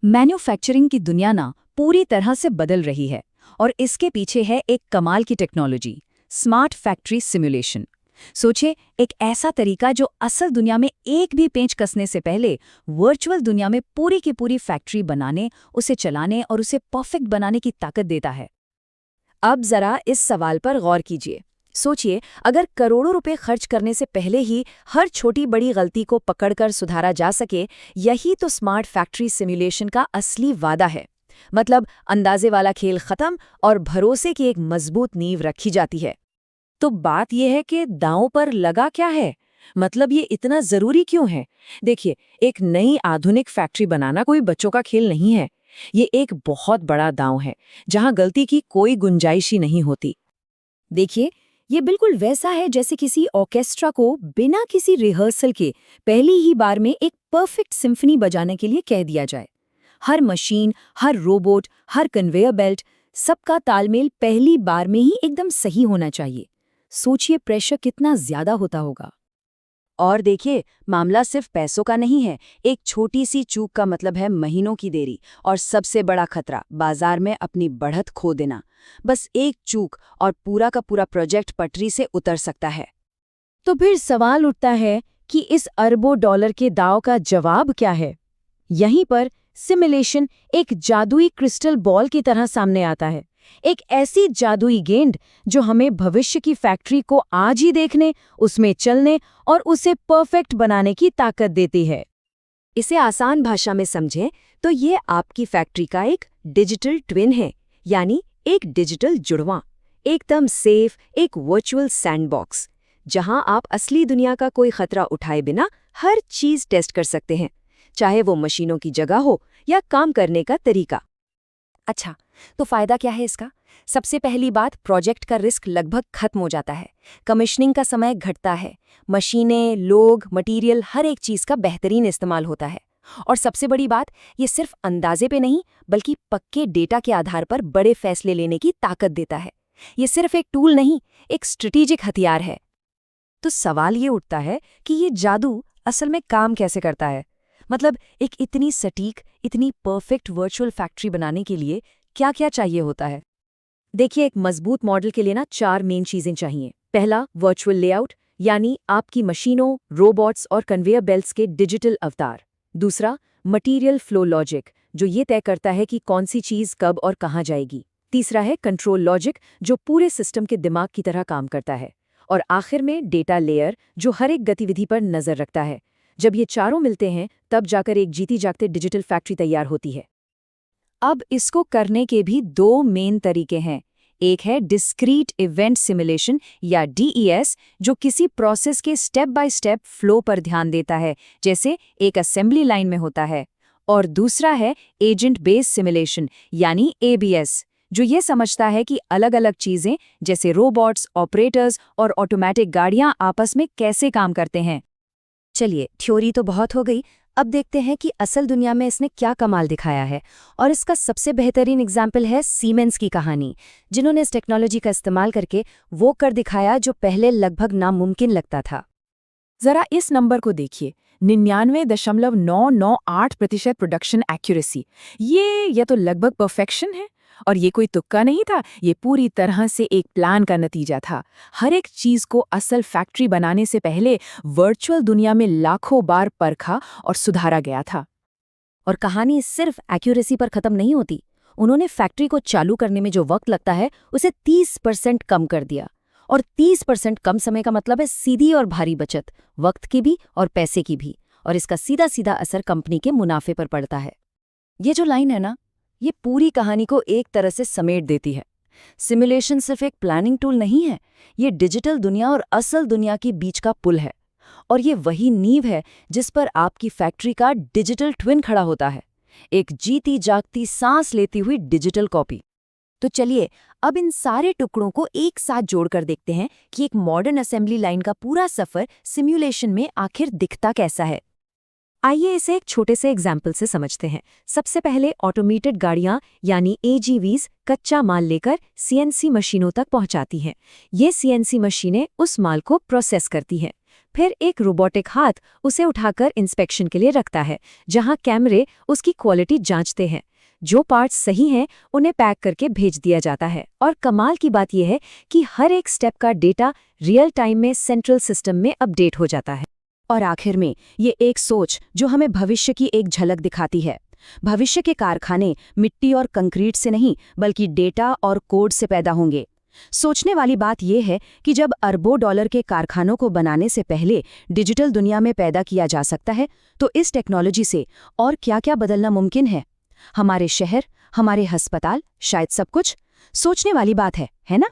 Manufacturing की दुनिया ना पूरी तरह से बदल रही है और इसके पीछे है एक कमाल की टेक्नोलॉजी, स्मार्ट फैक्ट्री सिमुलेशन। सोचिए, एक ऐसा तरीका जो असल दुनिया में एक भी पेंच कसने से पहले वर्चुअल दुनिया में पूरी की पूरी फैक्ट्री बनाने, उसे चलाने और उसे परफेक्ट बनाने की ताकत देता है। अब जरा इस सवाल पर गौर कीजिए। सोचिए, अगर करोड़ों रुपए खर्च करने से पहले ही हर छोटी बड़ी गलती को पकड़कर सुधारा जा सके, यही तो स्मार्ट फैक्ट्री सिमुलेशन का असली वादा है। मतलब अंदाजे वाला खेल खत्म और भरोसे की एक मजबूत नींव रखी जाती है। तो बात यह है कि दांव पर लगा क्या है? मतलब ये इतना जरूरी क्यों है? देखिए, एक नई आधुनिक फैक्ट्री बनाना कोई बच्चों का खेल नहीं है। ये एक बहुत बड़ा दांव है, जहां गलती की कोई गुंजाइश ही नहीं होती। देखिए, ये बिल्कुल वैसा है जैसे किसी ऑर्केस्ट्रा को बिना किसी रिहर्सल के पहली ही बार में एक परफेक्ट सिम्फनी बजाने के लिए कह दिया जाए। हर मशीन, हर रोबोट, हर कन्वेयर बेल्ट, सबका तालमेल पहली बार में ही एकदम सही होना चाहिए। सोचिए प्रेशर कितना ज्यादा होता होगा। और देखिए, मामला सिर्फ पैसों का नहीं है। एक छोटी सी चूक का मतलब है महीनों की देरी, और सबसे बड़ा खतरा बाजार में अपनी बढ़त खो देना। बस एक चूक और पूरा का पूरा प्रोजेक्ट पटरी से उतर सकता है। तो फिर सवाल उठता है कि इस अरबों डॉलर के दांव का जवाब क्या है? यहीं पर सिमुलेशन एक जादुई क्रिस्टल बॉल की तरह सामने आता है। एक ऐसी जादुई गेंद जो हमें भविष्य की फैक्ट्री को आज ही देखने, उसमें चलने और उसे परफेक्ट बनाने की ताकत देती है। इसे आसान भाषा में समझें तो ये आपकी फैक्ट्री का एक डिजिटल ट्विन है, यानी एक डिजिटल जुड़वां, एकदम सेफ, एक वर्चुअल सैंडबॉक्स, जहां आप असली दुनिया का कोई खतरा उठाए बिना हर चीज टेस्ट कर सकते हैं, चाहे वो मशीनों की जगह हो या काम करने का तरीका। अच्छा, तो फायदा क्या है इसका? सबसे पहली बात, प्रोजेक्ट का रिस्क लगभग खत्म हो जाता है। कमीशनिंग का समय घटता है। मशीनें, लोग, मटेरियल, हर एक चीज का बेहतरीन इस्तेमाल होता है। और सबसे बड़ी बात, ये सिर्फ अंदाजे पे नहीं बल्कि पक्के डेटा के आधार पर बड़े फैसले लेने की ताकत देता है। ये सिर्फ एक टूल नहीं, एक स्ट्रेटेजिक हथियार है। तो सवाल ये उठता है कि ये जादू असल में काम कैसे करता है? मतलब एक इतनी सटीक, इतनी परफेक्ट वर्चुअल फैक्ट्री बनाने के लिए क्या क्या चाहिए होता है? देखिए, एक मजबूत मॉडल के लिए ना 4 मेन चीजें चाहिए। पहला, वर्चुअल लेआउट, यानी आपकी मशीनों, रोबोट्स और कन्वेयर बेल्ट्स के डिजिटल अवतार। दूसरा, मटेरियल फ्लो लॉजिक, जो ये तय करता है कि कौन सी चीज कब और कहाँ जाएगी। तीसरा है कंट्रोल लॉजिक, जो पूरे सिस्टम के दिमाग की तरह काम करता है। और आखिर में डेटा लेयर, जो हर एक गतिविधि पर नजर रखता है। जब ये चारों मिलते हैं, तब जाकर एक जीती जागते डिजिटल फैक्ट्री तैयार होती है। अब इसको करने के भी 2 मेन तरीके हैं। एक है डिस्क्रीट इवेंट सिमुलेशन या DES, जो किसी प्रोसेस के स्टेप बाय स्टेप फ्लो पर ध्यान देता है, जैसे एक असेंबली लाइन में होता है। और दूसरा है एजेंट बेस्ड सिमुलेशन यानी ABS, जो ये समझता है कि अलग-अलग चीजें जैसे रोबोट्स, ऑपरेटर्स और ऑटोमेटिक गाड़ियां आपस में कैसे काम करते हैं। चलिए, थ्योरी तो बहुत हो गई, अब देखते हैं कि असल दुनिया में इसने क्या कमाल दिखाया है। और इसका सबसे बेहतरीन एग्जाम्पल है सीमेंस की कहानी, जिन्होंने इस टेक्नोलॉजी का इस्तेमाल करके वो कर दिखाया जो पहले लगभग नामुमकिन लगता था। जरा इस नंबर को देखिए, 99.998% प्रोडक्शन एक्यूरेसी। ये तो लगभग परफेक्शन है। और ये कोई तुक्का नहीं था, ये पूरी तरह से एक प्लान का नतीजा था। हर एक चीज को असल फैक्ट्री बनाने से पहले वर्चुअल दुनिया में लाखों बार परखा और सुधारा गया था। और कहानी सिर्फ एक्यूरेसी पर खत्म नहीं होती। उन्होंने फैक्ट्री को चालू करने में जो वक्त लगता है उसे 30% कम कर दिया। और 30% कम समय का मतलब है सीधी और भारी बचत, वक्त की भी और पैसे की भी। और इसका सीधा सीधा असर कंपनी के मुनाफे पर पड़ता है। ये जो लाइन है ना, ये पूरी कहानी को एक तरह से समेट देती है। सिमुलेशन सिर्फ एक प्लानिंग टूल नहीं है, ये डिजिटल दुनिया और असल दुनिया के बीच का पुल है। और ये वही नींव है जिस पर आपकी फैक्ट्री का डिजिटल ट्विन खड़ा होता है, एक जीती जागती सांस लेती हुई डिजिटल कॉपी। तो चलिए, अब इन सारे टुकड़ों को एक साथ जोड़कर देखते हैं कि एक मॉडर्न असेंबली लाइन का पूरा सफर सिमुलेशन में आखिर दिखता कैसा है। आइए इसे एक छोटे से एग्जाम्पल से समझते हैं। सबसे पहले ऑटोमेटेड गाड़ियां यानी AGVs कच्चा माल लेकर CNC मशीनों तक पहुंचाती हैं। ये CNC मशीनें उस माल को प्रोसेस करती हैं। फिर एक रोबोटिक हाथ उसे उठाकर इंस्पेक्शन के लिए रखता है, जहां कैमरे उसकी क्वालिटी जांचते हैं। जो पार्ट्स सही हैं उन्हें पैक करके भेज दिया जाता है। और कमाल की बात यह है कि हर एक स्टेप का डेटा रियल टाइम में सेंट्रल सिस्टम में अपडेट हो जाता है। और आखिर में ये एक सोच जो हमें भविष्य की एक झलक दिखाती है। भविष्य के कारखाने मिट्टी और कंक्रीट से नहीं बल्कि डेटा और कोड से पैदा होंगे। सोचने वाली बात यह है कि जब अरबों डॉलर के कारखानों को बनाने से पहले डिजिटल दुनिया में पैदा किया जा सकता है, तो इस टेक्नोलॉजी से और क्या-क्या बदलना मुमकिन है। हमारे शहर, हमारे अस्पताल, शायद सब कुछ। सोचने वाली बात है ना?